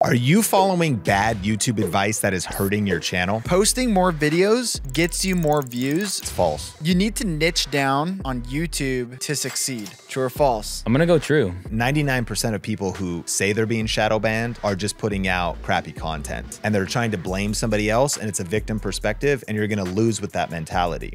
Are you following bad YouTube advice that is hurting your channel? Posting more videos gets you more views. It's false. You need to niche down on YouTube to succeed. True or false? I'm gonna go true. 99% of people who say they're being shadow banned are just putting out crappy content, and they're trying to blame somebody else, and it's a victim perspective, and you're gonna lose with that mentality.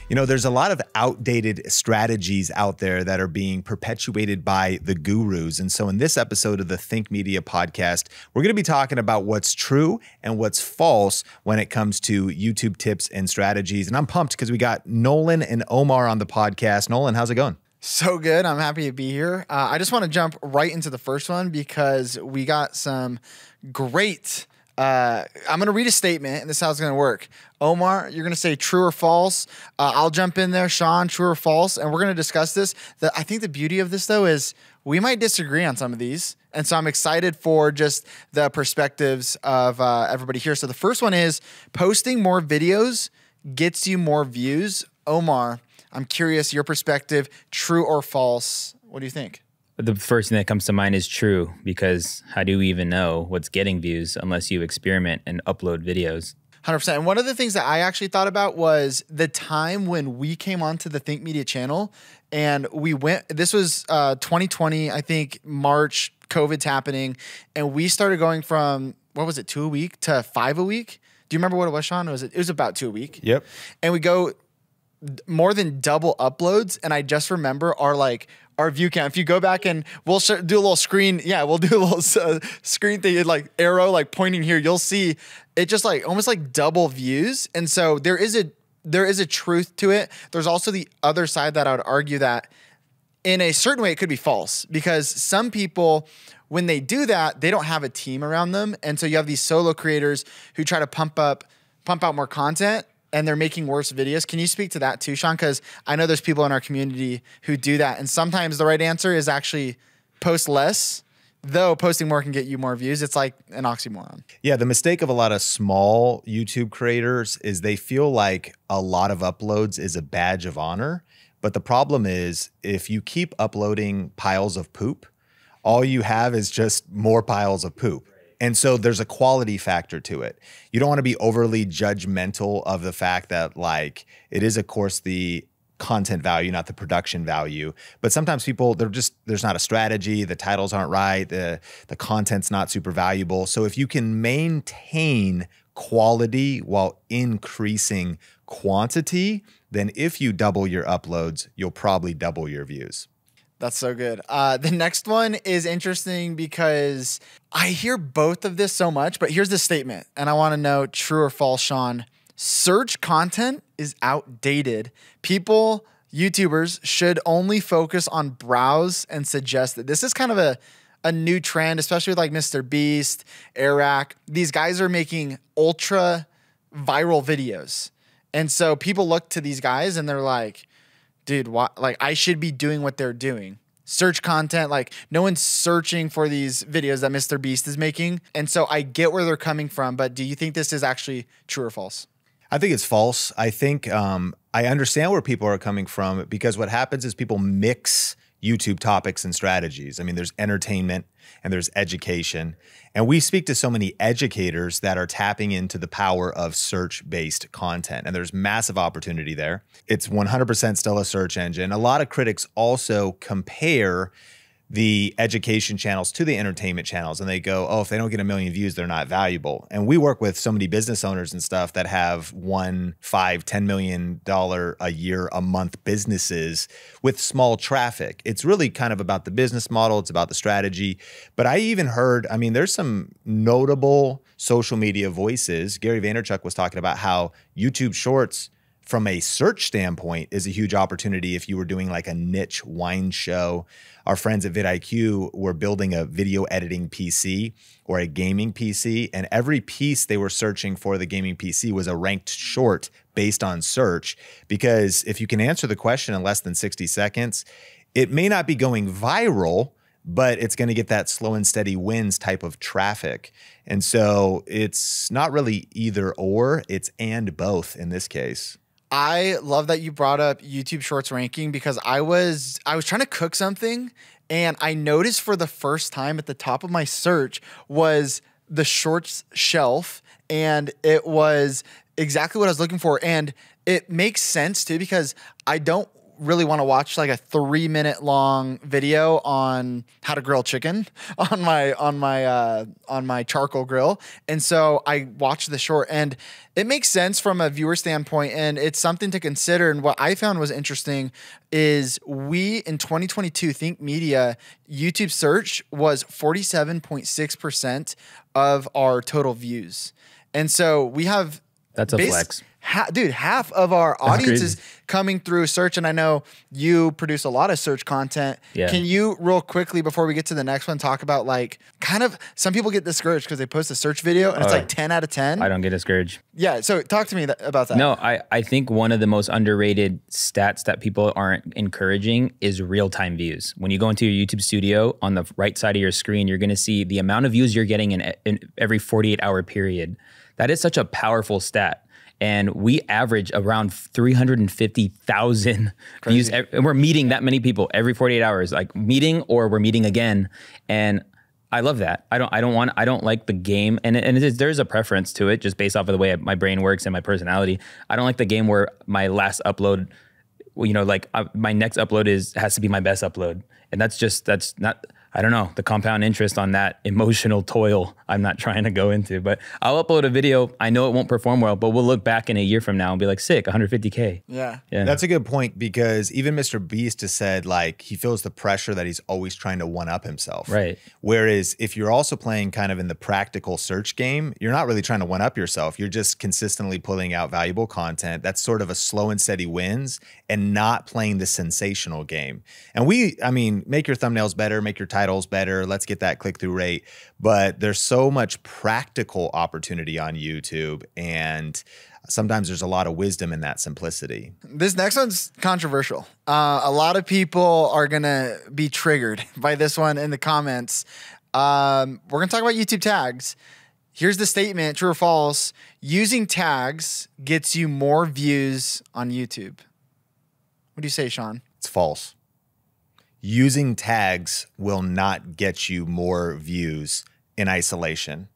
You know, there's a lot of outdated strategies out there that are being perpetuated by the gurus. And so in this episode of the Think Media podcast, we're going to be talking about what's true and what's false when it comes to YouTube tips and strategies. And I'm pumped because we got Nolan and Omar on the podcast. Nolan, how's it going? So good. I'm happy to be here. I just want to jump right into the first one because we got some great I'm going to read a statement, and this is how it's going to work. Omar, you're going to say true or false. I'll jump in there. Sean, true or false. And we're going to discuss this. I think the beauty of this, though, is we might disagree on some of these. And so I'm excited for just the perspectives of everybody here. So the first one is posting more videos gets you more views. Omar, I'm curious, your perspective, true or false? What do you think? The first thing that comes to mind is true, because how do we even know what's getting views unless you experiment and upload videos? 100%. And one of the things that I actually thought about was the time when we came onto the Think Media channel and we went, this was 2020, I think March, COVID's happening. And we started going from, what was it, 2 a week to 5 a week? Do you remember what it was, Sean? It was about 2 a week. Yep. And we go more than double uploads. And I just remember our view count. If you go back and we'll do a little screen, we'll do a little screen thing, like arrow, like pointing here, you'll see it just like almost like double views. And so there is a truth to it. There's also the other side that I would argue that in a certain way it could be false, because some people, when they do that, they don't have a team around them. And so you have these solo creators who try to pump out more content, and they're making worse videos. Can you speak to that too, Sean? Because I know there's people in our community who do that. And sometimes the right answer is actually post less, though posting more can get you more views. It's like an oxymoron. Yeah, the mistake of a lot of small YouTube creators is they feel like a lot of uploads is a badge of honor. But the problem is, if you keep uploading piles of poop, all you have is just more piles of poop. And so there's a quality factor to it. You don't want to be overly judgmental of the fact that, like, it is, of course, the content value, not the production value. But sometimes people, there's not a strategy, the titles aren't right, the content's not super valuable. So if you can maintain quality while increasing quantity, then if you double your uploads, you'll probably double your views. That's so good. The next one is interesting because I hear both of this so much, but here's the statement, and I want to know true or false, Sean. Search content is outdated. People, YouTubers, should only focus on browse and suggest that. This is kind of a new trend, especially with like Mr. Beast, Eric. These guys are making ultra viral videos. And so people look to these guys and they're like, dude, like I should be doing what they're doing. Search content, like no one's searching for these videos that Mr. Beast is making. And so I get where they're coming from, but do you think this is actually true or false? I think it's false. I think I understand where people are coming from, because what happens is people mix YouTube topics and strategies. I mean, there's entertainment and there's education. And we speak to so many educators that are tapping into the power of search-based content. And there's massive opportunity there. It's 100% still a search engine. A lot of critics also compare the education channels to the entertainment channels, and they go, oh, if they don't get 1 million views, they're not valuable. And we work with so many business owners and stuff that have $1, $5, $10 million a year, a month businesses with small traffic. It's really kind of about the business model. It's about the strategy. But I even heard, I mean, there's some notable social media voices. Gary Vaynerchuk was talking about how YouTube Shorts, from a search standpoint, is a huge opportunity if you were doing like a niche wine show. Our friends at vidIQ were building a video editing PC or a gaming PC, and every piece they were searching for the gaming PC was a ranked short based on search, because if you can answer the question in less than 60 seconds, it may not be going viral, but it's going to get that slow and steady wins type of traffic. And so it's not really either or, it's and both in this case. I love that you brought up YouTube Shorts ranking, because I was trying to cook something And I noticed for the first time at the top of my search was the shorts shelf, and it was exactly what I was looking for. And it makes sense too, because I don't really want to watch like a 3-minute long video on how to grill chicken on my charcoal grill. And so I watched the short, and it makes sense from a viewer standpoint, and it's something to consider. And what I found was interesting is we in 2022 Think Media YouTube search was 47.6% of our total views. And so we have That's a flex. Dude, half of our audience is crazy. coming through search. And I know you produce a lot of search content. Yeah. Can you real quickly, before we get to the next one, talk about like kind of some people get discouraged because they post a search video and it's like 10 out of 10. I don't get discouraged. Yeah. So talk to me about that. No, I think one of the most underrated stats that people aren't encouraging is real-time views. When you go into your YouTube studio, on the right side of your screen, you're going to see the amount of views you're getting in every 48-hour period. That is such a powerful stat. And we average around 350,000 views. And we're meeting that many people every 48 hours, like meeting or we're meeting again. And I love that. I don't like the game. And there's a preference to it just based off of the way my brain works and my personality. I don't like the game where my last upload, you know, like my next upload has to be my best upload. And that's not, I don't know, the compound interest on that emotional toil I'm not trying to go into. But I'll upload a video. I know it won't perform well, but we'll look back in a year from now and be like, sick, 150K. Yeah. That's a good point, because even Mr. Beast has said like he feels the pressure that he's always trying to one-up himself. Right. Whereas if you're also playing kind of in the practical search game, you're not really trying to one-up yourself. You're just consistently pulling out valuable content. That's sort of a slow and steady wins, and not playing the sensational game. And I mean, make your thumbnails better, make your titles better. Let's get that click-through rate. But there's so much practical opportunity on YouTube, and sometimes there's a lot of wisdom in that simplicity. This next one's controversial. A lot of people are going to be triggered by this one in the comments. We're going to talk about YouTube tags. Here's the statement, true or false. Using tags gets you more views on YouTube. What do you say, Sean? It's false. Using tags will not get you more views in isolation.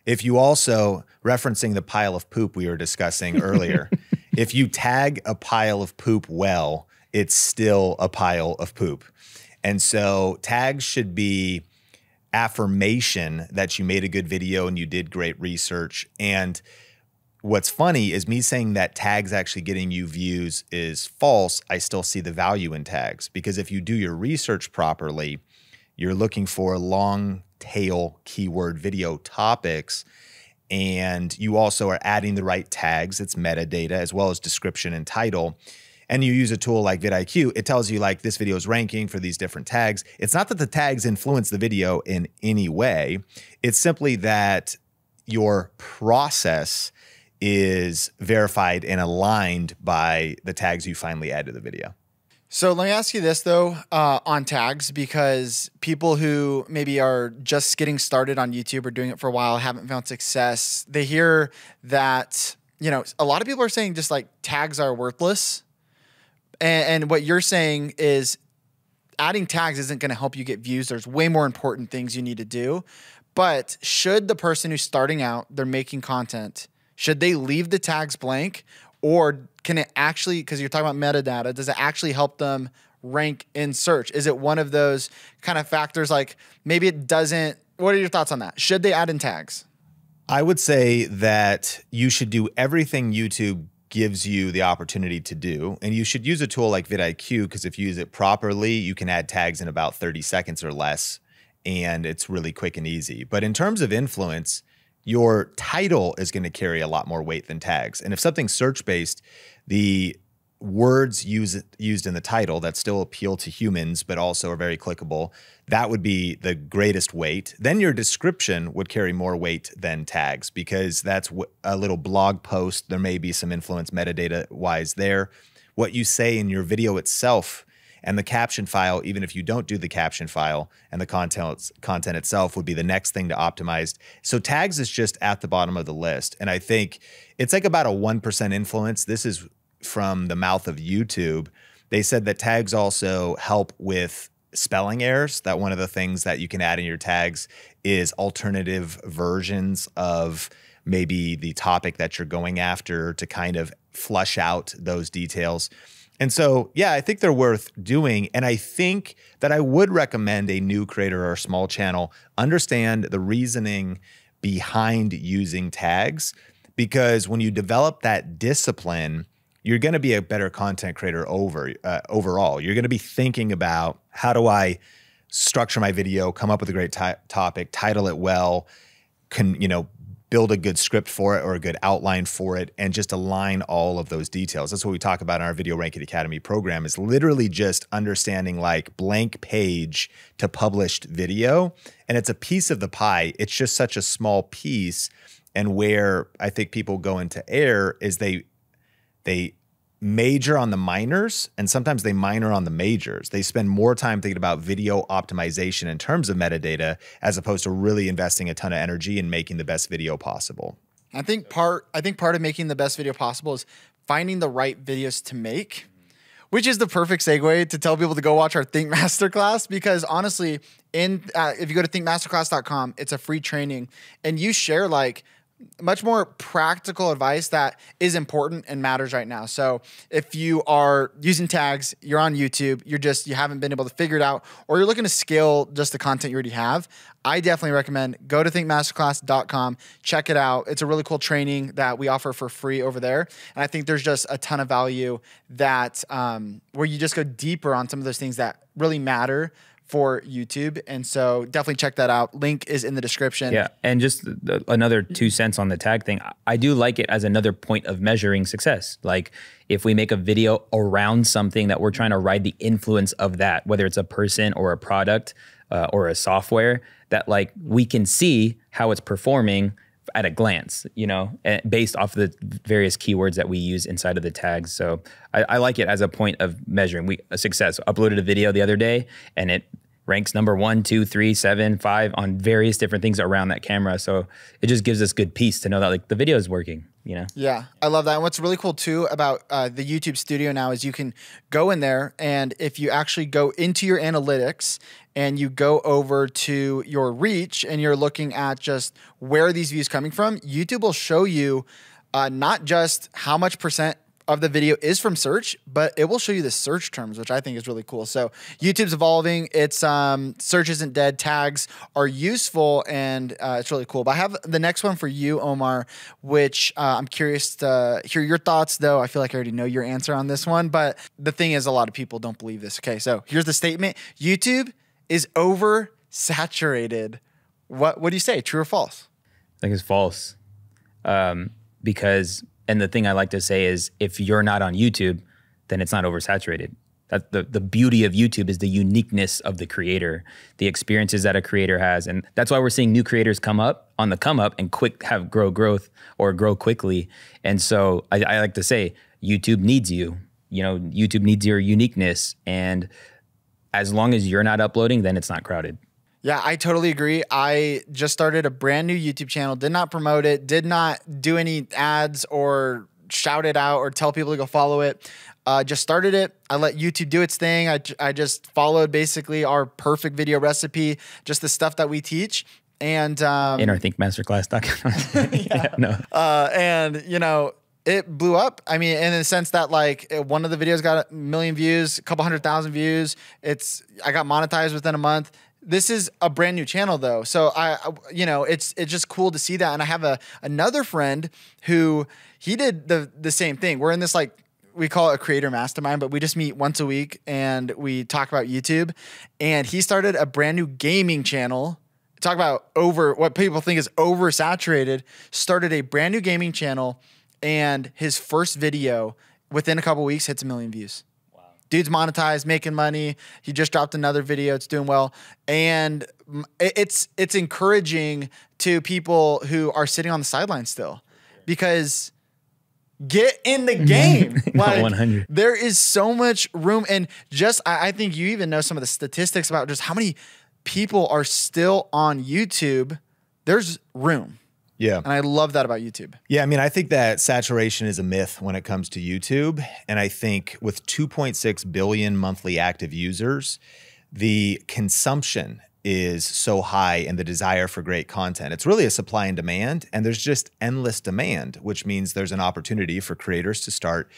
If you also, referencing the pile of poop we were discussing earlier, if you tag a pile of poop well, it's still a pile of poop. And so tags should be affirmation that you made a good video and you did great research. And what's funny is me saying that tags actually getting you views is false. I still see the value in tags, because if you do your research properly, you're looking for long tail keyword video topics, and you also are adding the right tags. It's metadata as well as description and title. And you use a tool like vidIQ, it tells you like this video is ranking for these different tags. It's not that the tags influence the video in any way. It's simply that your process is verified and aligned by the tags you finally add to the video. So let me ask you this though, on tags, because people who maybe are just getting started on YouTube or doing it for a while, haven't found success, they hear that, you know, a lot of people are saying just like tags are worthless. And what you're saying is adding tags isn't going to help you get views. There's way more important things you need to do. But should the person who's starting out, they're making content, should they leave the tags blank, or can it actually, because you're talking about metadata, does it actually help them rank in search? Is it one of those kind of factors, like maybe it doesn't? What are your thoughts on that? Should they add in tags? I would say that you should do everything YouTube gives you the opportunity to do. And you should use a tool like vidIQ, because if you use it properly, you can add tags in about 30 seconds or less, and it's really quick and easy. But in terms of influence, your title is going to carry a lot more weight than tags. And if something's search-based, the words used in the title that still appeal to humans but also are very clickable, that would be the greatest weight. Then your description would carry more weight than tags, because that's a little blog post. There may be some influence metadata-wise there. What you say in your video itself and the caption file, even if you don't do the caption file, and the content itself would be the next thing to optimize. So tags is just at the bottom of the list. And I think it's like about a 1% influence. This is from the mouth of YouTube. They said that tags also help with spelling errors, that one of the things that you can add in your tags is alternative versions of maybe the topic that you're going after to kind of flush out those details. And so, yeah, I think they're worth doing. And I think that I would recommend a new creator or a small channel understand the reasoning behind using tags, because when you develop that discipline, you're going to be a better content creator overall. You're going to be thinking about, how do I structure my video, come up with a great topic, title it well, build a good script for it or a good outline for it, and just align all of those details. That's what we talk about in our Video Ranking Academy program, is literally just understanding like blank page to published video. And it's a piece of the pie. It's just such a small piece. And where I think people go into error is they major on the minors, and sometimes they minor on the majors. They spend more time thinking about video optimization in terms of metadata, as opposed to really investing a ton of energy in making the best video possible. I think part of making the best video possible is finding the right videos to make, which is the perfect segue to tell people to go watch our Think Masterclass, because honestly, if you go to thinkmasterclass.com, it's a free training, and you share like much more practical advice that is important and matters right now. So if you are using tags, you're on YouTube, you haven't been able to figure it out, or you're looking to scale just the content you already have, I definitely recommend go to thinkmasterclass.com, check it out. It's a really cool training that we offer for free over there. And I think there's just a ton of value that where you just go deeper on some of those things that really matter for YouTube. And so definitely check that out. Link is in the description. Yeah. And just another 2 cents on the tag thing. I do like it as another point of measuring success. Like if we make a video around something that we're trying to ride the influence of that, whether it's a person or a product or a software, that like we can see how it's performing at a glance, based off the various keywords that we use inside of the tags. So I like it as a point of measuring success. Uploaded a video the other day and it ranks number 1, 2, 3, 7, 5 on various different things around that camera. So it just gives us good peace to know that like the video is working, Yeah, I love that. And what's really cool too about the YouTube Studio now is you can go in there, and if you actually go into your analytics and you go over to your reach and you're looking at just where are these views coming from, YouTube will show you not just how much percent of the video is from search, but it will show you the search terms, which I think is really cool. So YouTube's evolving. It's search isn't dead. Tags are useful, and it's really cool. But I have the next one for you, Omar, which I'm curious to hear your thoughts, though I feel like I already know your answer on this one. But the thing is, a lot of people don't believe this. Okay, so here's the statement. YouTube is oversaturated. What do you say, true or false? I think it's false. Because, and the thing I like to say is, if you're not on YouTube, then it's not oversaturated. That's the beauty of YouTube, is the uniqueness of the creator, the experiences that a creator has. And that's why we're seeing new creators come up and grow quickly. And so I like to say, YouTube needs you. YouTube needs your uniqueness. And as long as you're not uploading, then it's not crowded. Yeah, I totally agree. I just started a brand new YouTube channel, did not promote it, did not do any ads or shout it out or tell people to go follow it. Just started it. I let YouTube do its thing. I just followed basically our perfect video recipe, just the stuff that we teach. And in our thinkmasterclass.com. Yeah. No. And it blew up. I mean, in the sense that like one of the videos got 1 million views, a couple 100,000 views. I got monetized within a month. This is a brand new channel though. So it's just cool to see that. And I have another friend who he did the same thing. We're in this, like, we call it a creator mastermind, but we just meet once a week and we talk about YouTube. And he started a brand new gaming channel. Talk about what people think is oversaturated. Started a brand new gaming channel, and his first video within a couple weeks hits 1 million views. Dude's monetized, making money. He just dropped another video. It's doing well. And it's encouraging to people who are sitting on the sidelines still, because get in the game. Like, 100. There is so much room. And just, I think you even know some of the statistics about just how many people are still on YouTube. There's room. Yeah. And I love that about YouTube. Yeah, I mean, I think that saturation is a myth when it comes to YouTube. And I think with 2.6 billion monthly active users, the consumption is so high and the desire for great content. It's really a supply and demand, and there's just endless demand, which means there's an opportunity for creators to start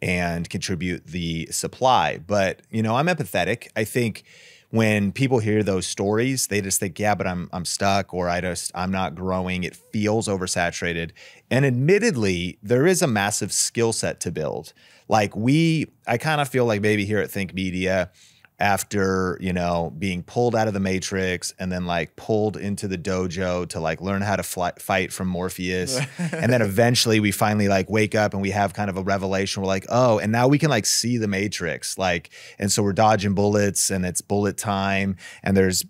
and contribute the supply. But, you know, I'm empathetic. I think when people hear those stories, they just think, yeah, but I'm stuck, or I'm not growing. It feels oversaturated. And admittedly, there is a massive skill set to build. Like I kind of feel like maybe here at Think Media, after, you know, being pulled out of the Matrix and then like pulled into the dojo to like learn how to fight from Morpheus. And then eventually we finally like wake up and we have kind of a revelation. We're like, oh, and now we can like see the Matrix. Like, and so we're dodging bullets and it's bullet time and there's,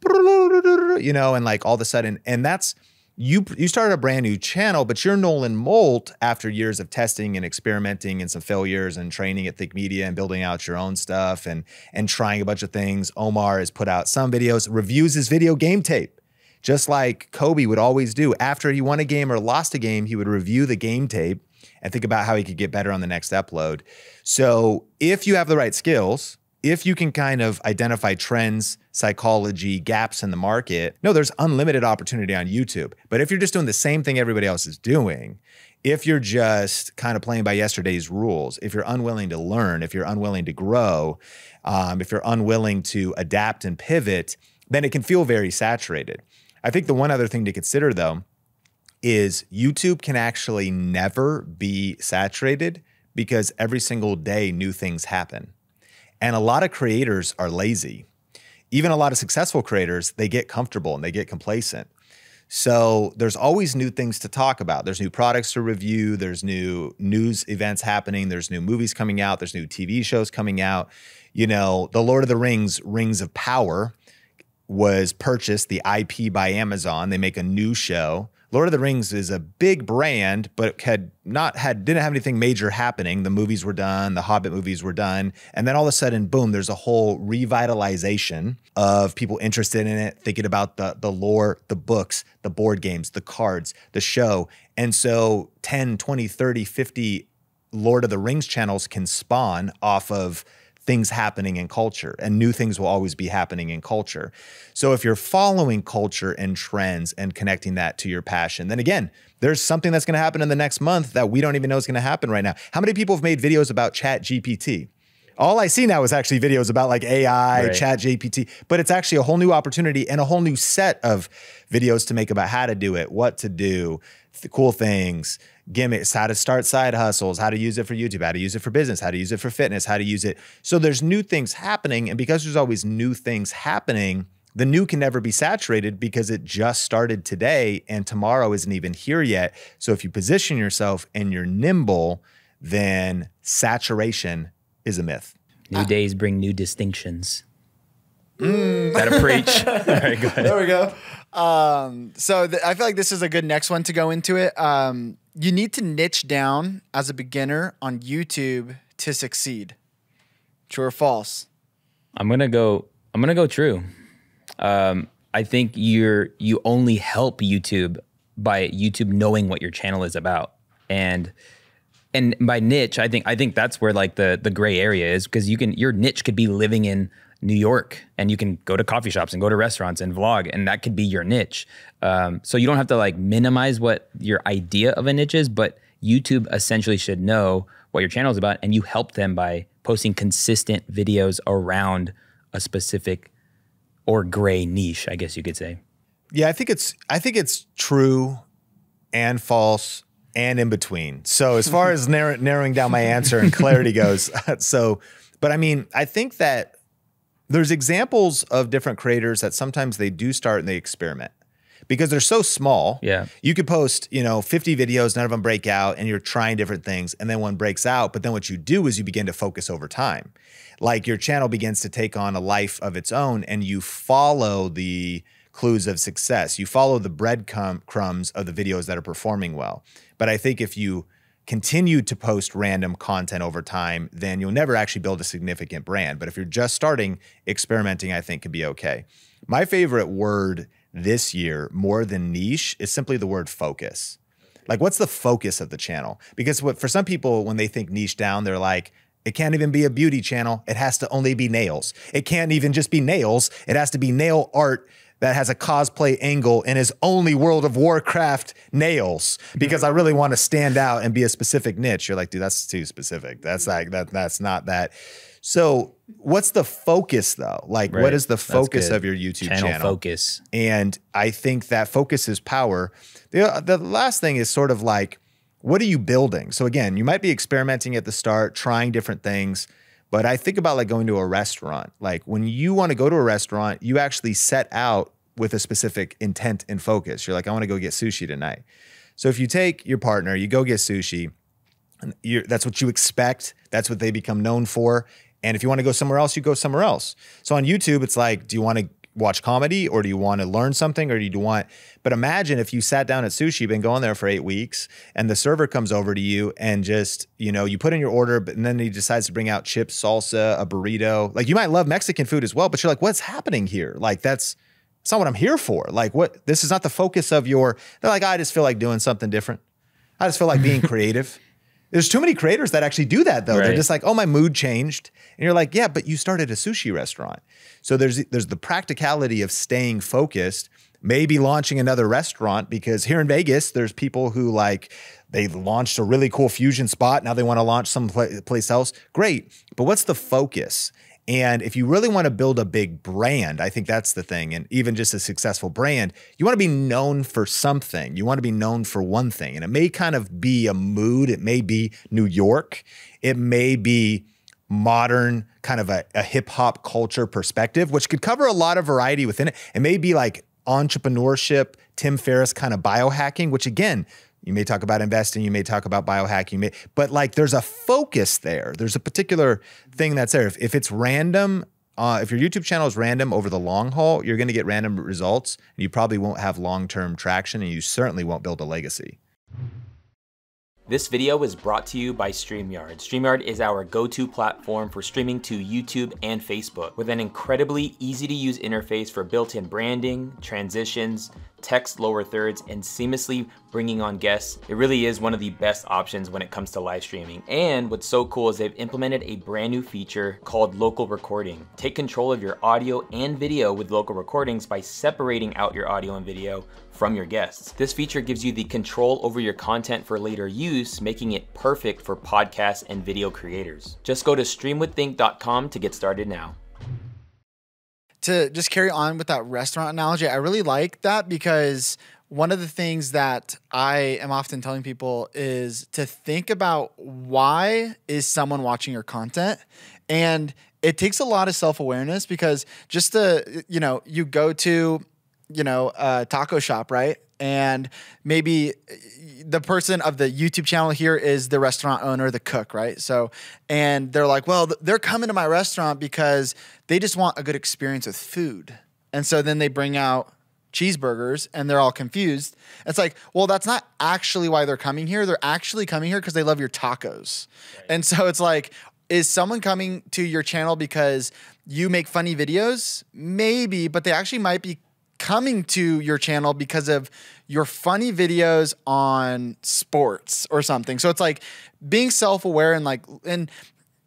you know, and like all of a sudden, and that's, you started a brand new channel, but you're Nolan Molt after years of testing and experimenting and some failures and training at Think Media and building out your own stuff and trying a bunch of things. Omar has put out some videos, reviews his video game tape, just like Kobe would always do. After he won a game or lost a game, he would review the game tape and think about how he could get better on the next upload. So if you have the right skills, if you can kind of identify trends, psychology, gaps in the market, no, there's unlimited opportunity on YouTube. But if you're just doing the same thing everybody else is doing, if you're just kind of playing by yesterday's rules, if you're unwilling to learn, if you're unwilling to grow, if you're unwilling to adapt and pivot, then it can feel very saturated. I think the one other thing to consider though is YouTube can actually never be saturated because every single day new things happen. And a lot of creators are lazy. Even a lot of successful creators, they get comfortable and they get complacent. So there's always new things to talk about. There's new products to review. There's new news events happening. There's new movies coming out. There's new TV shows coming out. You know, the Lord of the Rings, Rings of Power was purchased, the IP by Amazon. They make a new show. Lord of the Rings is a big brand, but didn't have anything major happening. The movies were done, the Hobbit movies were done, and then all of a sudden, boom, there's a whole revitalization of people interested in it, thinking about the lore, the books, the board games, the cards, the show. And so 10, 20, 30, 50 Lord of the Rings channels can spawn off of things happening in culture, and new things will always be happening in culture. So if you're following culture and trends and connecting that to your passion, then again, there's something that's going to happen in the next month that we don't even know is going to happen right now. How many people have made videos about Chat GPT? All I see now is actually videos about like AI, right, Chat GPT, but it's actually a whole new opportunity and a whole new set of videos to make about how to do it, what to do, the cool things, gimmicks, how to start side hustles, how to use it for YouTube, how to use it for business, how to use it for fitness, how to use it. So there's new things happening. And because there's always new things happening, the new can never be saturated because it just started today and tomorrow isn't even here yet. So if you position yourself and you're nimble, then saturation is a myth. New days bring new distinctions. Gotta preach. All right, go ahead. There we go. I feel like this is a good next one to go into it. You need to niche down as a beginner on YouTube to succeed. True or false? I'm gonna go true. I think you only help YouTube by YouTube knowing what your channel is about. And by niche, I think that's where like the gray area is, because your niche could be living in New York and you can go to coffee shops and go to restaurants and vlog, and that could be your niche. So you don't have to like minimize what your idea of a niche is, but YouTube essentially should know what your channel is about, and you help them by posting consistent videos around a specific or gray niche, I guess you could say. Yeah, I think it's true and false and in between. So as far as narrowing down my answer and clarity goes, but I mean, I think that there's examples of different creators that sometimes they do start and they experiment because they're so small. Yeah. You could post, 50 videos, none of them break out, and you're trying different things, and then one breaks out. But then what you do is you begin to focus over time. Like your channel begins to take on a life of its own, and you follow the clues of success. You follow the breadcrumbs of the videos that are performing well. But I think if you continue to post random content over time, then you'll never actually build a significant brand. But if you're just starting, experimenting, I think could be okay. My favorite word this year, more than niche, is simply the word focus. Like, what's the focus of the channel? Because for some people, when they think niche down, they're like, It can't even be a beauty channel. It has to only be nails. It can't even just be nails. It has to be nail art that has a cosplay angle and is only World of Warcraft nails, because I really want to stand out and be a specific niche. You're like, dude, that's too specific. That's like that's not that. So what's the focus though? Like, what is the focus of your YouTube channel? Focus. And I think that focus is power. The last thing is sort of like, what are you building? So again, you might be experimenting at the start, trying different things. But I think about like going to a restaurant. Like when you want to go to a restaurant, you actually set out with a specific intent and focus. You're like, I want to go get sushi tonight. So if you take your partner, you go get sushi, and that's what you expect. That's what they become known for. And if you want to go somewhere else, you go somewhere else. So on YouTube, it's like, do you want to watch comedy, or do you want to learn something, or do you want, but imagine if you sat down at sushi, been going there for 8 weeks, and the server comes over to you and just, you know, you put in your order, but and then he decides to bring out chips, salsa, a burrito. Like, you might love Mexican food as well, but you're like, what's happening here? Like, that's not what I'm here for. Like, what, this is not the focus of your, they're like, I just feel like doing something different. I just feel like being creative. There's too many creators that actually do that though. Right. They're just like, oh, my mood changed. And you're like, yeah, but you started a sushi restaurant. So there's the practicality of staying focused, maybe launching another restaurant, because here in Vegas, there's people who like, they launched a really cool fusion spot. Now they want to launch someplace else. Great. But what's the focus? And if you really want to build a big brand, I think that's the thing. And even just a successful brand, you want to be known for something. You want to be known for one thing. And it may kind of be a mood. It may be New York. It may be modern, kind of a hip hop culture perspective, which could cover a lot of variety within it. It may be like entrepreneurship, Tim Ferriss kind of biohacking, which again, you may talk about investing, you may talk about biohacking, but like there's a focus there. There's a particular thing that's there. If it's random, if your YouTube channel is random over the long haul, you're going to get random results, and you probably won't have long-term traction, and you certainly won't build a legacy. This video is brought to you by StreamYard. StreamYard is our go-to platform for streaming to YouTube and Facebook, with an incredibly easy-to-use interface for built-in branding, transitions, text lower thirds, and seamlessly bringing on guests. It really is one of the best options when it comes to live streaming. And what's so cool is they've implemented a brand new feature called local recording. Take control of your audio and video with local recordings by separating out your audio and video from your guests. This feature gives you the control over your content for later use, making it perfect for podcasts and video creators. Just go to streamwiththink.com to get started now. To just carry on with that restaurant analogy, I really like that, because one of the things that I am often telling people is to think about, why is someone watching your content? And it takes a lot of self-awareness, because just to, you go to, a taco shop, right? And maybe the person of the YouTube channel here is the restaurant owner, the cook, right? So, and they're like, well, they're coming to my restaurant because they just want a good experience with food. And so then they bring out cheeseburgers and they're all confused. It's like, well, that's not actually why they're coming here. They're actually coming here because they love your tacos. Right. And so it's like, is someone coming to your channel because you make funny videos? Maybe, but they actually might be coming to your channel because of your funny videos on sports or something. So it's like being self-aware and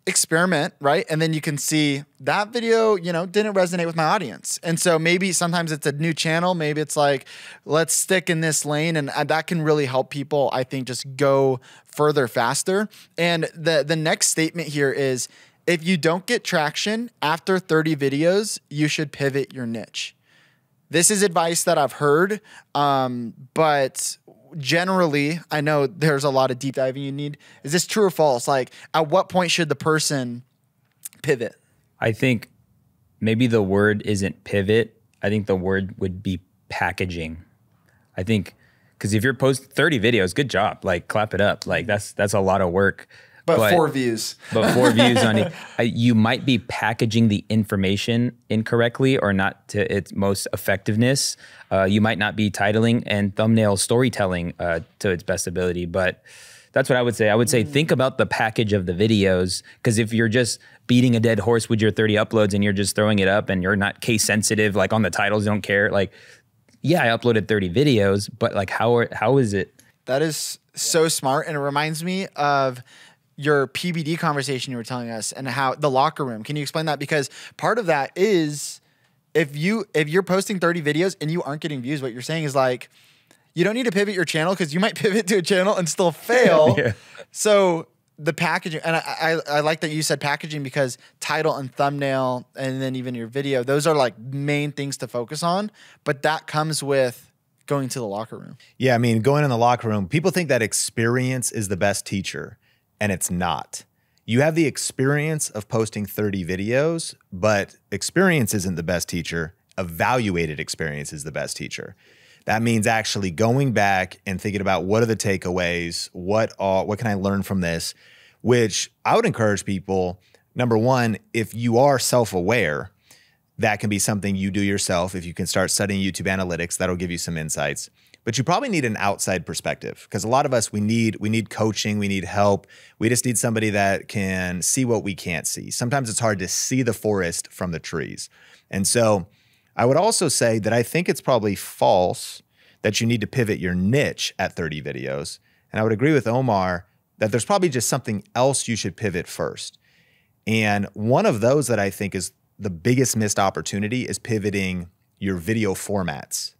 experiment, right? And then you can see that video, didn't resonate with my audience. And so maybe sometimes it's a new channel. Maybe it's like, let's stick in this lane. And that can really help people, I think, just go further faster. And the next statement here is, if you don't get traction after 30 videos, you should pivot your niche. This is advice that I've heard, but generally, I know there's a lot of deep diving you need. Is this true or false? Like, at what point should the person pivot? I think maybe the word isn't pivot. I think the word would be packaging. I think, because if you're posting 30 videos, good job. Like, clap it up. Like, that's a lot of work. But 4 views. But 4 views on it. You might be packaging the information incorrectly or not to its most effectiveness. You might not be titling and thumbnail storytelling to its best ability. But that's what I would say. I would say think about the package of the videos, because if you're just beating a dead horse with your 30 uploads and you're just throwing it up and you're not case sensitive, like on the titles, don't care. Like, yeah, I uploaded 30 videos, but like how is it? That is so smart. And it reminds me of your PBD conversation you were telling us and how the locker room. Can you explain that? Because part of that is if you're posting 30 videos and you aren't getting views, what you're saying is like, you don't need to pivot your channel because you might pivot to a channel and still fail. Yeah. So the packaging, and I like that you said packaging because title and thumbnail and then even your video, those are like main things to focus on. But that comes with going to the locker room. Yeah, I mean, going in the locker room, people think that experience is the best teacher, and it's not. You have the experience of posting 30 videos, but experience isn't the best teacher. Evaluated experience is the best teacher. That means actually going back and thinking about what are the takeaways, what can I learn from this, which I would encourage people, number one, if you are self-aware, that can be something you do yourself. If you can start studying YouTube analytics, that'll give you some insights. But you probably need an outside perspective because a lot of us, we need coaching, we need help. We just need somebody that can see what we can't see. Sometimes it's hard to see the forest from the trees. And so I would also say that I think it's probably false that you need to pivot your niche at 30 videos. And I would agree with Omar that there's probably just something else you should pivot first. And one of those that I think is the biggest missed opportunity is pivoting your video formats.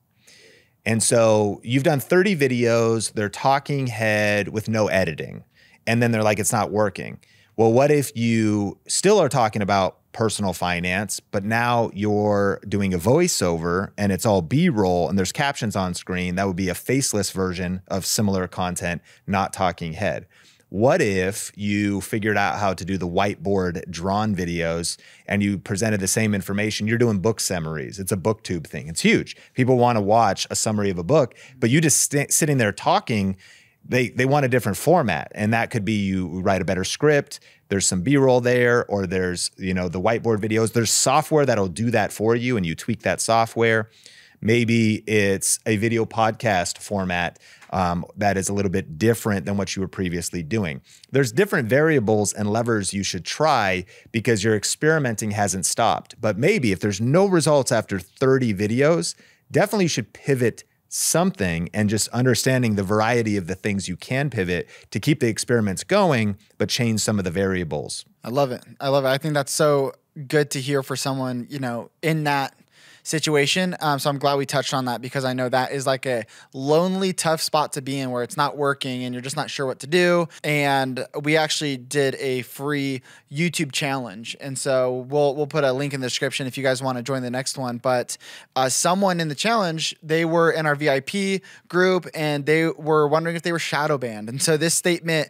And so you've done 30 videos, they're talking head with no editing. And then they're like, it's not working. Well, what if you still are talking about personal finance, but now you're doing a voiceover and it's all B-roll and there's captions on screen? That would be a faceless version of similar content, not talking head. What if you figured out how to do the whiteboard drawn videos and you presented the same information? You're doing book summaries. It's a booktube thing. It's huge. People want to watch a summary of a book, but you just sitting there talking, they want a different format. And that could be you write a better script, there's some B-roll there, or there's, you know, the whiteboard videos. There's software that'll do that for you and you tweak that software. Maybe it's a video podcast format that is a little bit different than what you were previously doing. There's different variables and levers you should try because your experimenting hasn't stopped. But maybe if there's no results after 30 videos, definitely you should pivot something and just understanding the variety of the things you can pivot to keep the experiments going, but change some of the variables. I love it. I love it. I think that's so good to hear for someone, you know, in that situation. So I'm glad we touched on that because I know that is like a lonely, tough spot to be in where it's not working and you're just not sure what to do. And we actually did a free YouTube challenge. And so we'll put a link in the description if you guys want to join the next one. But someone in the challenge, they were in our VIP group and they were wondering if they were shadow banned. And so this statement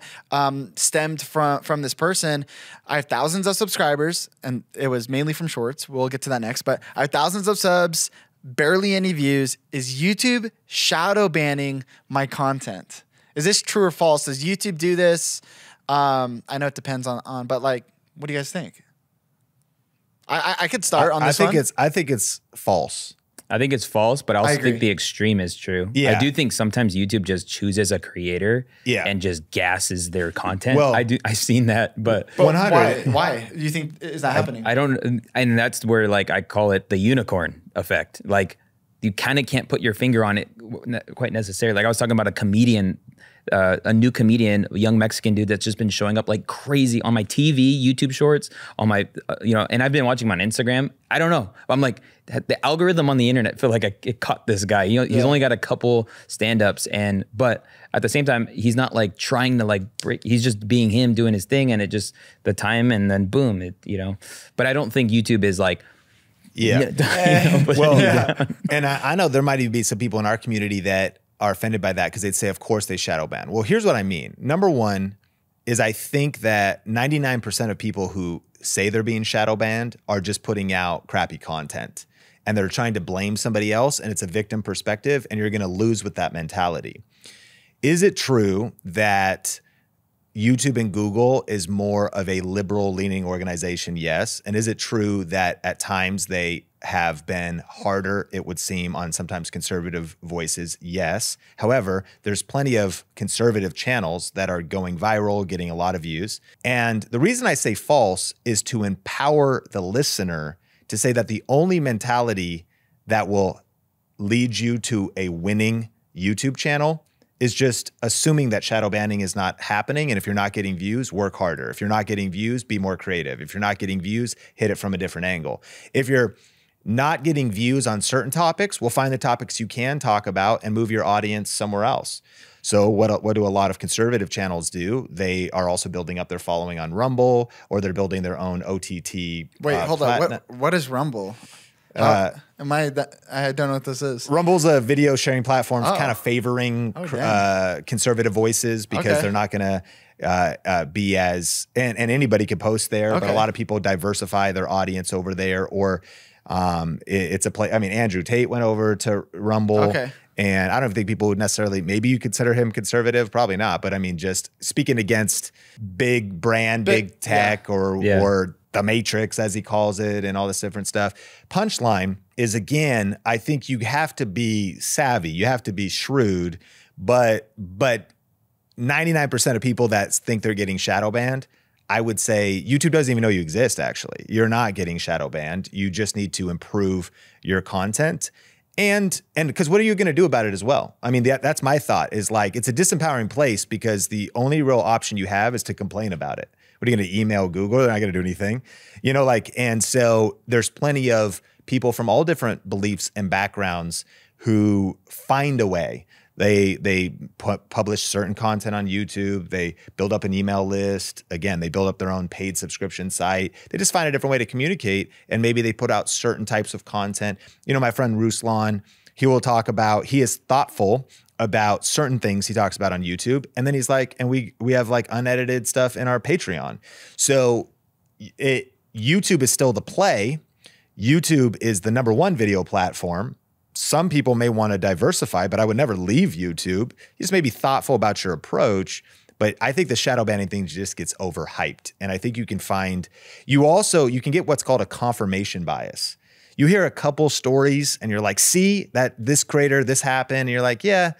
stemmed from this person. I have thousands of subscribers and it was mainly from shorts. We'll get to that next, but I have thousands of subs, barely any views. Is YouTube shadow banning my content? Is this true or false? Does YouTube do this? I know it depends on, but like, what do you guys think? I could start on this one. I think it's false. I think it's false, but I also think the extreme is true. Yeah. I do think sometimes YouTube just chooses a creator and just gasses their content. Well, I've seen that, but 100. Why do you think is that happening? I don't, and that's where like I call it the unicorn effect. Like you kind of can't put your finger on it quite necessarily. Like I was talking about a comedian, a new comedian, a young Mexican dude that's just been showing up like crazy on my TV, YouTube shorts, on my, and I've been watching him on Instagram. I don't know. I'm like, the algorithm on the internet feel like it caught this guy. You know, he's only got a couple stand-ups but at the same time, he's not like trying to like break, he's just being him doing his thing and it just, the time and then boom, but I don't think YouTube is like, and I know there might even be some people in our community that are offended by that because they'd say, of course they shadow ban. Well, here's what I mean. Number one is I think that 99% of people who say they're being shadow banned are just putting out crappy content and they're trying to blame somebody else and it's a victim perspective and you're going to lose with that mentality. Is it true that YouTube and Google is more of a liberal leaning organization? Yes. And is it true that at times they have been harder, it would seem, on sometimes conservative voices? Yes. However, there's plenty of conservative channels that are going viral, getting a lot of views. And the reason I say false is to empower the listener to say that the only mentality that will lead you to a winning YouTube channel is just assuming that shadow banning is not happening. And if you're not getting views, work harder. If you're not getting views, be more creative. If you're not getting views, hit it from a different angle. If you're not getting views on certain topics, we'll find the topics you can talk about and move your audience somewhere else. So what do a lot of conservative channels do? They are also building up their following on Rumble, or they're building their own OTT. Wait, hold on. What is Rumble? I don't know what this is. Rumble's a video sharing platform, kind of favoring conservative voices because they're not going to be as, and anybody could post there, but a lot of people diversify their audience over there, or it's a play. I mean, Andrew Tate went over to Rumble. And I don't think people would necessarily, maybe you consider him conservative, probably not. But I mean, just speaking against big brand, big tech, or the Matrix, as he calls it, and all this different stuff. Punchline is, again, I think you have to be savvy. You have to be shrewd. But 99% of people that think they're getting shadow banned, I would say YouTube doesn't even know you exist, actually. You're not getting shadow banned. You just need to improve your content. And because what are you going to do about it as well? I mean, that's my thought, is like, it's a disempowering place because the only real option you have is to complain about it. What are you going to email Google? They're not going to do anything, you know, like, and so there's plenty of people from all different beliefs and backgrounds who find a way. They publish certain content on YouTube. They build up an email list. Again, they build up their own paid subscription site. They just find a different way to communicate, and maybe they put out certain types of content. You know, my friend Ruslan, he will talk about, he is thoughtful about certain things he talks about on YouTube, and then he's like, and we have like unedited stuff in our Patreon. So YouTube is still the play. YouTube is the #1 video platform. Some people may want to diversify, but I would never leave YouTube. You just may be thoughtful about your approach. But I think the shadow banning thing just gets overhyped. And I think you can find, you can get what's called a confirmation bias. You hear a couple stories and you're like, see that this creator, this happened. And you're like, yeah,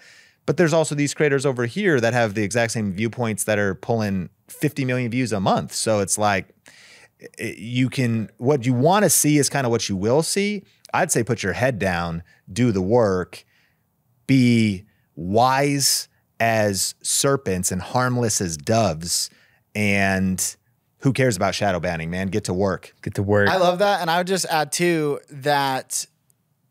but there's also these creators over here that have the exact same viewpoints that are pulling 50 million views a month. So it's like, what you want to see is kind of what you will see. I'd say put your head down, do the work, be wise as serpents and harmless as doves. And who cares about shadow banning, man? Get to work. Get to work. I love that. And I would just add too that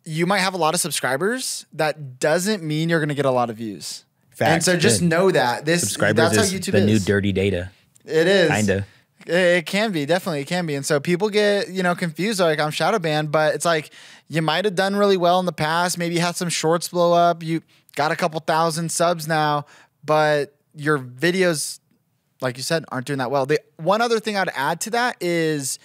you might have a lot of subscribers. That doesn't mean you're going to get a lot of views. Fact. And so just know that subscribers that's how is YouTube the is. new dirty data. It is. Kinda. It can be, definitely it can be. And so people get, confused, like, I'm shadow banned, but it's like, you might have done really well in the past. Maybe you had some shorts blow up. You got a couple thousand subs now, but your videos, like you said, aren't doing that well. The one other thing I'd add to that is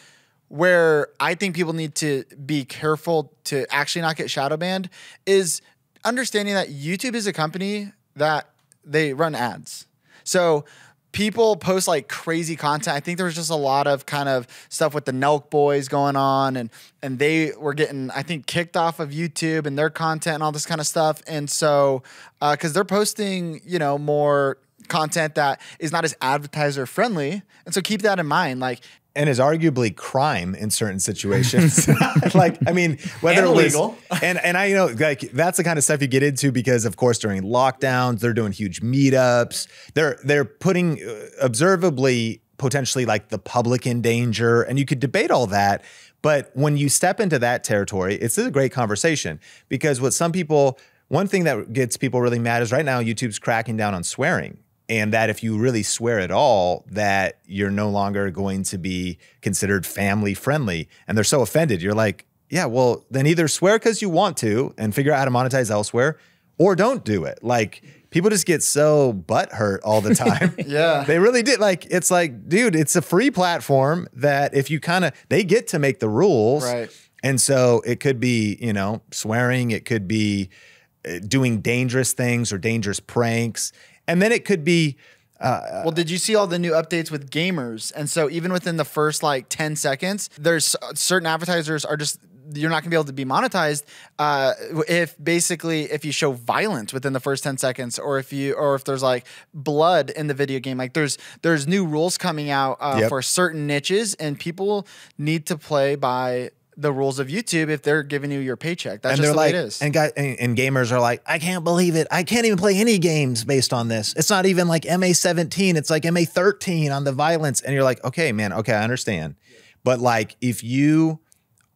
where I think people need to be careful to actually not get shadow banned is understanding that YouTube is a company that they run ads. So people post like crazy content. I think there was just a lot of kind of stuff with the Nelk boys going on, and they were getting, I think, kicked off of YouTube and their content and all this kind of stuff. And so, because they're posting, more content that is not as advertiser friendly. And so keep that in mind. Like, and is arguably crime in certain situations. Like, I mean, whether it was illegal. And I like that's the kind of stuff you get into because, of course, during lockdowns, they're doing huge meetups. They're putting observably potentially like the public in danger, and you could debate all that. But when you step into that territory, it's a great conversation because one thing that gets people really mad is right now YouTube's cracking down on swearing. And that if you really swear at all, that you're no longer going to be considered family friendly. And they're so offended. You're like, yeah, well, then either swear because you want to and figure out how to monetize elsewhere, or don't do it. Like, people just get so butthurt all the time. Yeah. They really did. Like, it's like, dude, it's a free platform that if you they get to make the rules. Right. And so it could be, swearing. It could be doing dangerous things or dangerous pranks. And then it could be. Well, did you see all the new updates with gamers? And so even within the first like 10 seconds, there's certain advertisers are just, you're not gonna be able to be monetized if you show violence within the first 10 seconds, or if there's like blood in the video game. Like there's new rules coming out for certain niches, and people need to play by the rules of YouTube if they're giving you your paycheck. That's And just they're the way like, it is. and gamers are like, I can't believe it. I can't even play any games based on this. It's not even like MA-17. It's like MA-13 on the violence. And you're like, okay, man, okay, I understand. But like, if you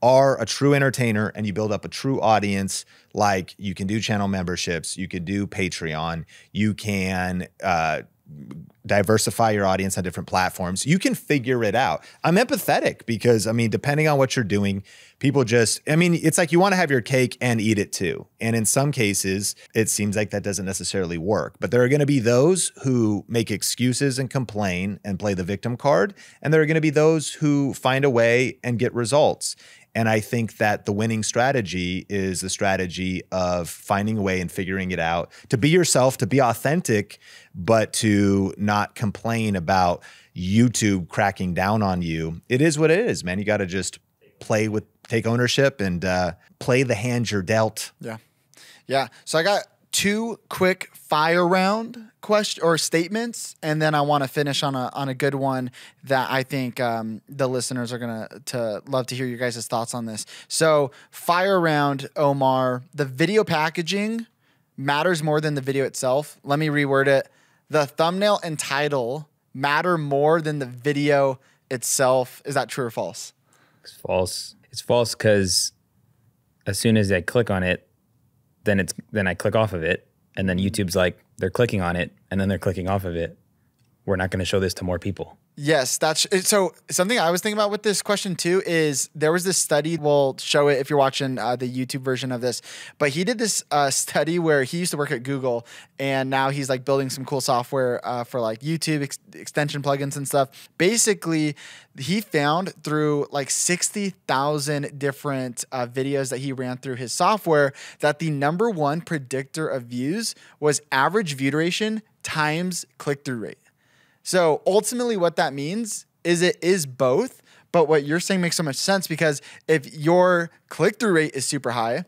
are a true entertainer and you build up a true audience, like you can do channel memberships, you could do Patreon, you can diversify your audience on different platforms. You can figure it out. I'm empathetic because, I mean, depending on what you're doing, people just, I mean, it's like you want to have your cake and eat it too. And in some cases, it seems like that doesn't necessarily work. But there are going to be those who make excuses and complain and play the victim card. And there are going to be those who find a way and get results. And I think that the winning strategy is the strategy of finding a way and figuring it out, to be yourself, to be authentic, but to not complain about YouTube cracking down on you. It is what it is, man. You got to just take ownership and play the hand you're dealt. Yeah. Yeah. So I got 2 quick fire round question or statements, and then I want to finish on a good one that I think the listeners are gonna love to hear your guys' thoughts on this. So fire round, Omar, the video packaging matters more than the video itself. Let me reword it. The thumbnail and title matter more than the video itself. Is that true or false? It's false. It's false because as soon as I click on it, then I click off of it, and then YouTube's like, they're clicking on it, and then they're clicking off of it. We're not going to show this to more people. Yes, that's so. Something I was thinking about with this question too is there was this study. We'll show it if you're watching the YouTube version of this. But he did this study where he used to work at Google, and now he's like building some cool software for like YouTube extension plugins and stuff. Basically, he found through like 60,000 different videos that he ran through his software that the #1 predictor of views was average view duration times click-through rate. So ultimately what that means is it is both, but what you're saying makes so much sense because if your click-through rate is super high,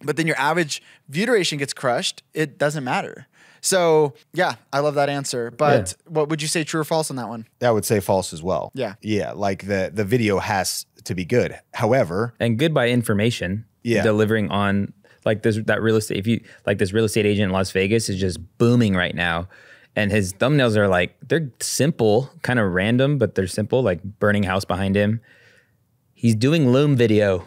but then your average view duration gets crushed, it doesn't matter. So yeah, I love that answer. But what would you say, true or false on that one? I would say false as well. Yeah. Yeah, like the video has to be good. However, and good by information, delivering on like that real estate. If you like this real estate agent in Las Vegas is just booming right now. And his thumbnails are like, they're simple, kind of random, but they're simple, like burning house behind him. He's doing Loom video,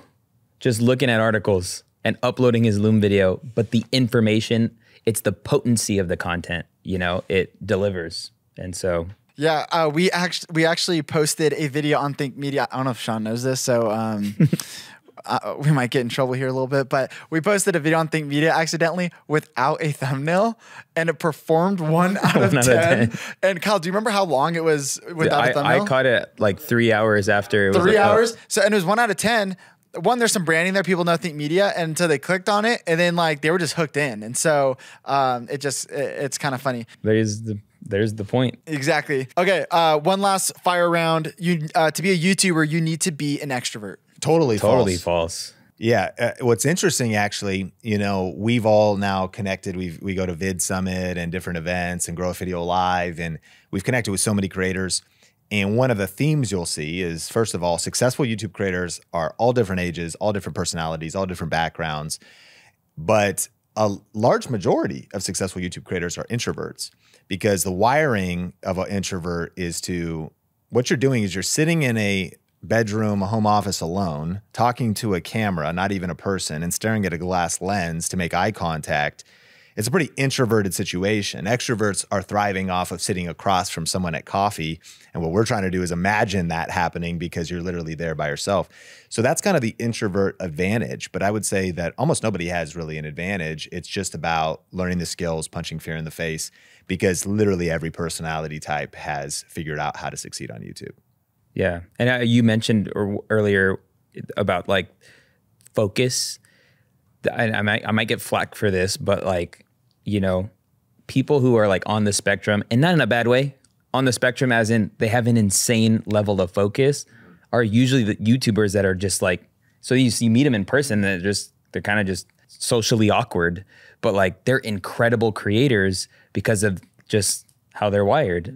just looking at articles and uploading his Loom video. But the information, it's the potency of the content, you know, it delivers. And so. Yeah, we actually posted a video on Think Media. I don't know if Sean knows this, so we might get in trouble here a little bit, but we posted a video on Think Media accidentally without a thumbnail, and it performed 1 out of 10. And Kyle, do you remember how long it was without a thumbnail? I caught it like 3 hours after. It was 3 hours? So, and it was 1 out of 10. One, there's some branding there. People know Think Media, and so they clicked on it, and then like they were just hooked in, and so it's kind of funny. There's the point. Exactly. Okay. One last fire round. To be a YouTuber, you need to be an extrovert. Totally false. Yeah. What's interesting, actually, you know, we've all now connected. We go to Vid Summit and different events and Grow Video Live, and we've connected with so many creators. And one of the themes you'll see is, first of all, successful YouTube creators are all different ages, all different personalities, all different backgrounds. But a large majority of successful YouTube creators are introverts, because the wiring of an introvert is what you're doing is you're sitting in a bedroom, a home office alone, talking to a camera, not even a person, and staring at a glass lens to make eye contact. It's a pretty introverted situation. Extroverts are thriving off of sitting across from someone at coffee. And what we're trying to do is imagine that happening because you're literally there by yourself. So that's kind of the introvert advantage. But I would say that almost nobody has really an advantage. It's just about learning the skills, punching fear in the face, because literally every personality type has figured out how to succeed on YouTube. Yeah. And you mentioned earlier about like focus. I might get flack for this, but like, you know, people who are like on the spectrum, and not in a bad way, on the spectrum as in they have an insane level of focus, are usually the YouTubers that are just like, so you meet them in person, and they're kind of just socially awkward, but like they're incredible creators because of just how they're wired.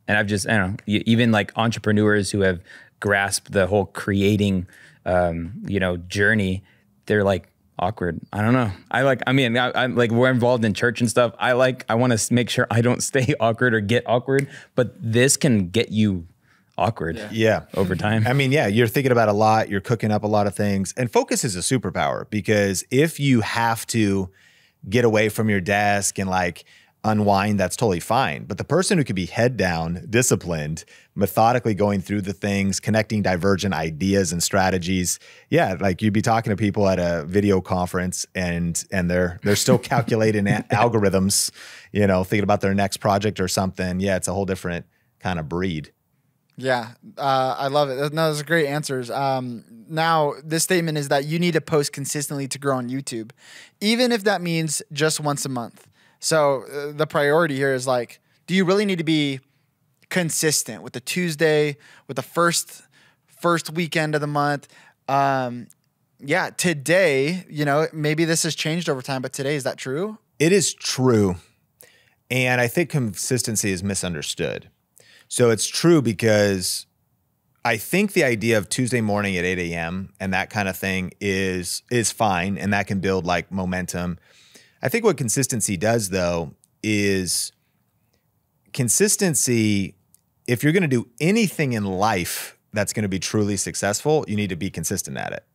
And I've just, I don't know, even like entrepreneurs who have grasped the whole creating you know, journey, they're like awkward. I don't know. I'm like, we're involved in church and stuff. I want to make sure I don't stay awkward or get awkward, but this can get you awkward over time. I mean, yeah, you're thinking about a lot, you're cooking up a lot of things, and focus is a superpower, because if you have to get away from your desk and like unwind, that's totally fine. But the person who could be head down, disciplined, methodically going through the things, connecting divergent ideas and strategies. Yeah, like you'd be talking to people at a video conference and they're still calculating algorithms, you know, thinking about their next project or something. Yeah, it's a whole different kind of breed. Yeah, I love it. No, those are great answers. Now, this statement is that you need to post consistently to grow on YouTube, even if that means just once a month. So the priority here is like, do you really need to be consistent with the Tuesday, with the first weekend of the month? Yeah, today, you know, maybe this has changed over time, but today, is that true? It is true. And I think consistency is misunderstood. So it's true because I think the idea of Tuesday morning at 8 a.m. and that kind of thing is fine, and that can build like momentum. I think what consistency does, though, is consistency, if you're going to do anything in life that's going to be truly successful, you need to be consistent at it.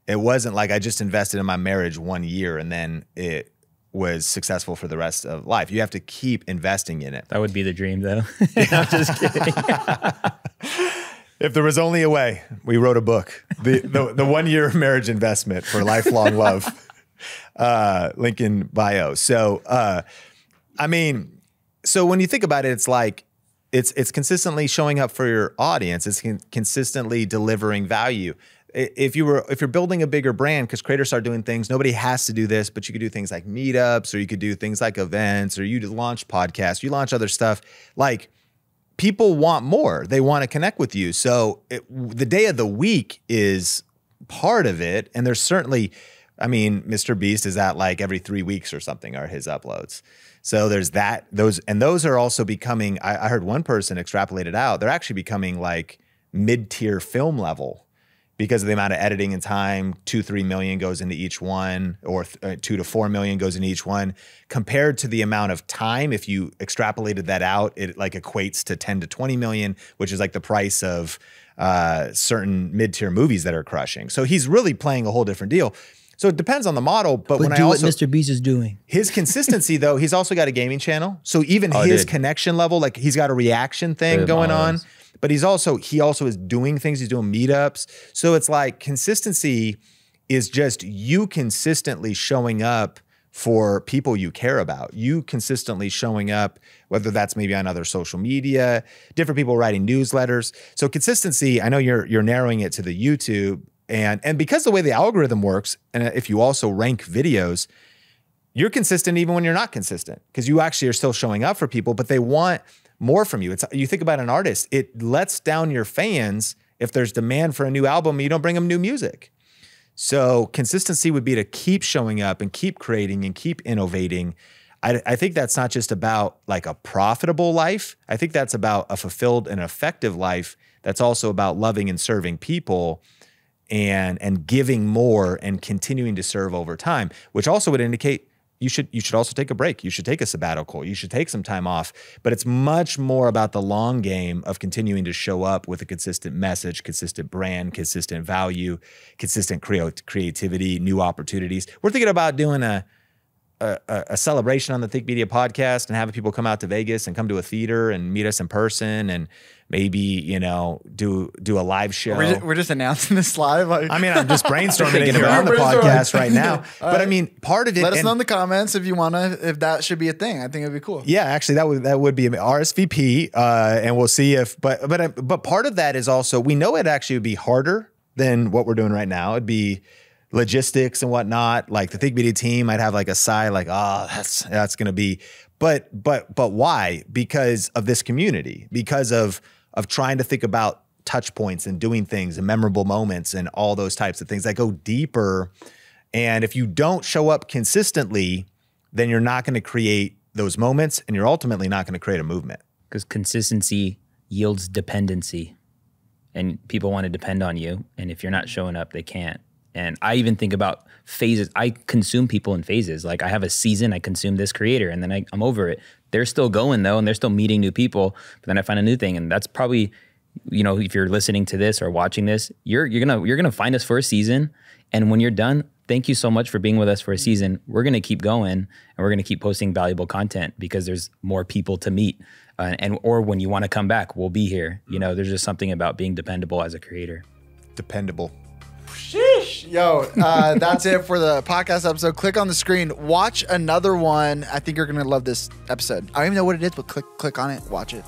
It wasn't like I just invested in my marriage 1 year and then it was successful for the rest of life. You have to keep investing in it. That would be the dream, though. I'm just kidding. If there was only a way, we wrote a book, the 1 year marriage investment for lifelong love. Link in bio. So, I mean, so when you think about it, it's like, it's consistently showing up for your audience. It's consistently delivering value. If you're building a bigger brand, because creators start doing things, nobody has to do this, but you could do things like meetups, or you could do things like events, or you launch podcasts, you launch other stuff. Like, people want more. They want to connect with you. So the day of the week is part of it. And there's certainly, I mean, Mr. Beast is at like every 3 weeks or something are his uploads. So there's that, those are also becoming, I heard one person extrapolate it out. They're actually becoming like mid-tier film level because of the amount of editing and time. 2-3 million goes into each one, or 2 to 4 million goes into each one, compared to the amount of time. If you extrapolated that out, it like equates to 10 to 20 million, which is like the price of certain mid-tier movies that are crushing. So he's really playing a whole different deal. So it depends on the model, but when I also, what Mr. Beast is doing, his consistency though, he's also got a gaming channel. So even his connection level, like he's got a reaction thing going on, but he also is doing things. He's doing meetups. So it's like consistency is just you consistently showing up for people you care about. You consistently showing up, whether that's maybe on other social media, different people writing newsletters. So consistency, I know you're narrowing it to the YouTube. And because the way the algorithm works, and if you also rank videos, you're consistent even when you're not consistent, because you actually are still showing up for people, but they want more from you. You think about an artist, it lets down your fans if there's demand for a new album and you don't bring them new music. So consistency would be to keep showing up and keep creating and keep innovating. I think that's not just about like a profitable life. I think that's about a fulfilled and effective life. That's also about loving and serving people and giving more and continuing to serve over time, which also would indicate you should also take a break. You should take a sabbatical. You should take some time off. But it's much more about the long game of continuing to show up with a consistent message, consistent brand, consistent value, consistent creativity, new opportunities. We're thinking about doing a celebration on the Think Media podcast and having people come out to Vegas and come to a theater and meet us in person and maybe, you know, do a live show. We're just announcing this live. Like, I mean, I'm just brainstorming it on the podcast right now. But I mean, part of it. Let us know in the comments if you want to, if that should be a thing. I think it'd be cool. Yeah, actually, that would be RSVP, and we'll see if. But part of that is also, we know it actually would be harder than what we're doing right now. It'd be logistics and whatnot. Like the Think Media team might have like a sigh, like, oh, that's going to be. But why? Because of this community. Because of trying to think about touch points and doing things and memorable moments and all those types of things that go deeper. And if you don't show up consistently, then you're not going to create those moments, and you're ultimately not going to create a movement. Because consistency yields dependency. and people want to depend on you. And if you're not showing up, they can't. And I even think about phases. I consume people in phases. Like I have a season, I consume this creator, and then I'm over it. They're still going though, and they're still meeting new people. But then I find a new thing, and that's probably, you know, if you're listening to this or watching this, you're gonna find us for a season, and when you're done, thank you so much for being with us for a season. We're gonna keep going, and we're gonna keep posting valuable content because there's more people to meet. Or when you want to come back, we'll be here. You know, there's just something about being dependable as a creator. Dependable. Sheesh. Yo, that's it for the podcast episode. Click on the screen. Watch another one. I think you're going to love this episode. I don't even know what it is, but click on it. Watch it.